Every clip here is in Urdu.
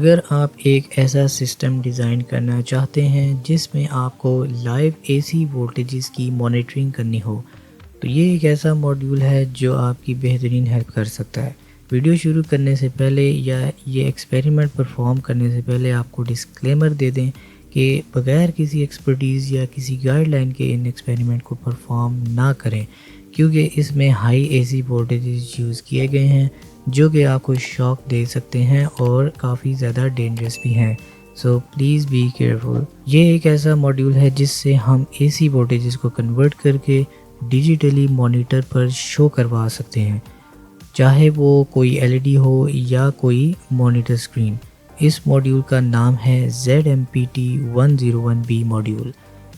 اگر آپ ایک ایسا سسٹم ڈیزائن کرنا چاہتے ہیں جس میں آپ کو لائیو اے سی وولٹیجز کی مانیٹرنگ کرنی ہو تو یہ ایک ایسا ماڈیول ہے جو آپ کی بہترین ہیلپ کر سکتا ہے۔ ویڈیو شروع کرنے سے پہلے یا یہ ایکسپیریمنٹ پرفارم کرنے سے پہلے آپ کو ڈسکلیمر دے دیں کہ بغیر کسی ایکسپرٹیز یا کسی گائیڈ لائن کے ان ایکسپیریمنٹ کو پرفارم نہ کریں، کیونکہ اس میں ہائی اے سی وولٹیجز یوز کیے گئے ہیں جو کہ آپ کو شاک دے سکتے ہیں اور کافی زیادہ ڈینجرس بھی ہیں۔ So please be careful. یہ ایک ایسا ماڈیول ہے جس سے ہم اے سی وولٹیجز کو کنورٹ کر کے ڈیجیٹلی مانیٹر پر شو کروا سکتے ہیں، چاہے وہ کوئی ایل ای ڈی ہو یا کوئی مانیٹر اسکرین۔ اس ماڈیول کا نام ہے ZMPT101B ماڈیول۔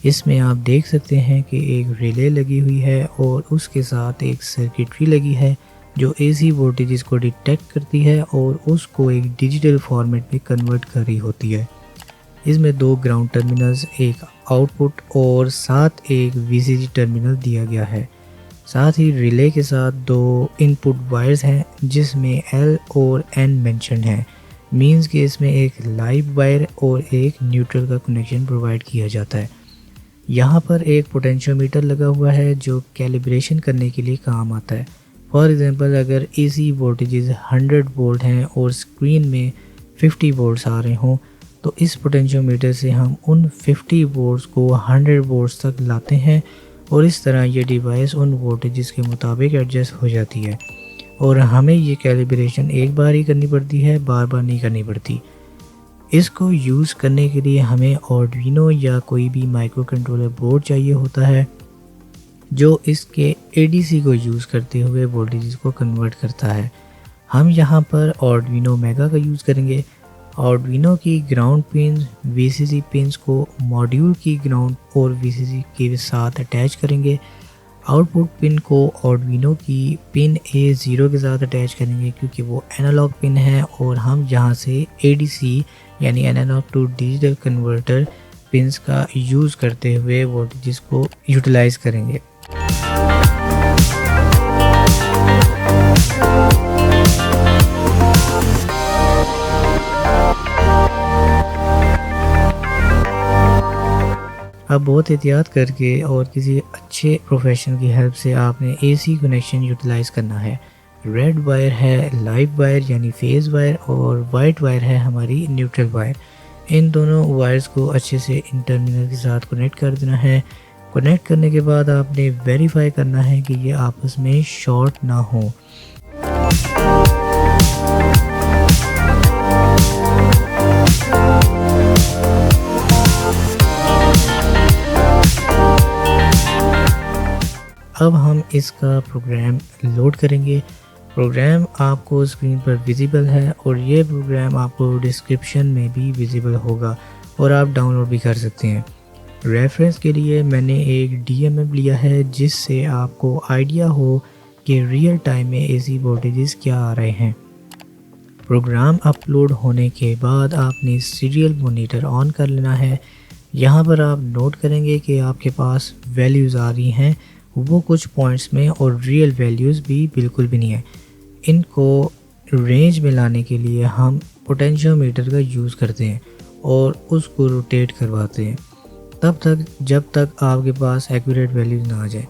اس میں آپ دیکھ سکتے ہیں کہ ایک ریلے لگی ہوئی ہے اور اس کے ساتھ ایک سرکٹری لگی ہے جو اے سی وولٹیجز کو ڈیٹیکٹ کرتی ہے اور اس کو ایک ڈیجیٹل فارمیٹ میں کنورٹ کر رہی ہوتی ہے۔ اس میں 2 گراؤنڈ ٹرمینلز، ایک آؤٹ پٹ اور ساتھ ایک VCC ٹرمینل دیا گیا ہے۔ ساتھ ہی ریلے کے ساتھ 2 ان پٹ وائرز ہیں جس میں L اور N مینشنڈ ہیں، مینز کہ اس میں ایک لائیو وائر اور ایک نیوٹرل کا کنیکشن پرووائڈ کیا جاتا ہے۔ یہاں پر ایک پوٹینشیو میٹر لگا ہوا ہے جو کیلیبریشن کرنے کے لیے کام آتا ہے۔ فار ایگزامپل اگر اے سی وولٹیجز 100 وولٹ ہیں اور اسکرین میں 50 وولٹس آ رہے ہوں تو اس پوٹینشیو میٹر سے ہم ان 50 وولٹس کو 100 وولٹس تک لاتے ہیں اور اس طرح یہ ڈیوائس ان وولٹیجز کے مطابق ایڈجسٹ ہو جاتی ہے، اور ہمیں یہ کیلیبریشن ایک بار ہی کرنی پڑتی ہے، بار بار نہیں کرنی پڑتی۔ اس کو یوز کرنے کے لیے ہمیں آرڈوینو یا کوئی بھی مائکرو کنٹرولر بورڈ چاہیے ہوتا ہے جو اس کے ADC کو یوز کرتے ہوئے وولٹیجز کو کنورٹ کرتا ہے۔ ہم یہاں پر آرڈوینو میگا کا یوز کریں گے۔ آرڈوینو کی گراؤنڈ پنز VCC پنز کو ماڈیول کی گراؤنڈ اور VCC کے ساتھ اٹیچ کریں گے۔ آؤٹ پٹ پن کو آرڈوینو کی پن A0 کے ساتھ اٹیچ کریں گے کیونکہ وہ انالوگ پن ہے، اور ہم یہاں سے ADC یعنی analogue to digital converter pins کا یوز کرتے ہوئے وولٹیجز کو یوٹیلائز کریں گے۔ اب بہت احتیاط کر کے اور کسی اچھے پروفیشنل کی ہیلپ سے آپ نے اے سی کنیکشن یوٹیلائز کرنا ہے۔ ریڈ وائر ہے لائیو وائر یعنی فیز وائر، اور وائٹ وائر ہے ہماری نیوٹرل وائر۔ ان دونوں وائرز کو اچھے سے ان ٹرمینل کے ساتھ کنیکٹ کر دینا ہے۔ کنیکٹ کرنے کے بعد آپ نے ویریفائی کرنا ہے کہ یہ آپس میں شارٹ نہ ہوں۔ اب ہم اس کا پروگرام لوڈ کریں گے۔ پروگرام آپ کو اسکرین پر ویزیبل ہے اور یہ پروگرام آپ کو ڈسکرپشن میں بھی ویزیبل ہوگا اور آپ ڈاؤن لوڈ بھی کر سکتے ہیں۔ ریفرنس کے لیے میں نے ایک DMM لیا ہے جس سے آپ کو آئیڈیا ہو کہ ریئل ٹائم میں اے سی وولٹیجز کیا آ رہے ہیں۔ پروگرام اپلوڈ ہونے کے بعد آپ نے سیریل مانیٹر آن کر لینا ہے۔ یہاں پر آپ نوٹ کریں گے کہ آپ کے پاس ویلیوز آ رہی ہیں، وہ کچھ پوائنٹس میں اور ریئل ویلیوز بھی بالکل بھی نہیں ہیں۔ ان کو رینج میں لانے کے لیے ہم پوٹینشیو میٹر کا یوز کرتے ہیں اور اس کو روٹیٹ کرواتے ہیں تب تک جب تک آپ کے پاس ایکوریٹ ویلیوز نہ آ جائیں۔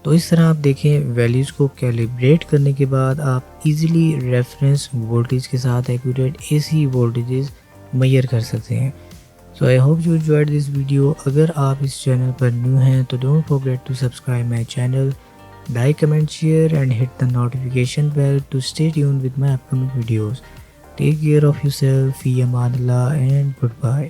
تو اس طرح آپ دیکھیں ویلیوز کو کیلیبریٹ کرنے کے بعد آپ ایزیلی ریفرنس وولٹیج کے ساتھ accurate A C voltages measure کر سکتے ہیں۔ So I hope you enjoyed this video. اگر آپ اس چینل پر نیو ہیں تو don't forget to subscribe my channel, like comment share and hit the notification bell to stay tune with my upcoming videos. Take care of yourself, فی امان اللہ اینڈ گڈ بائے۔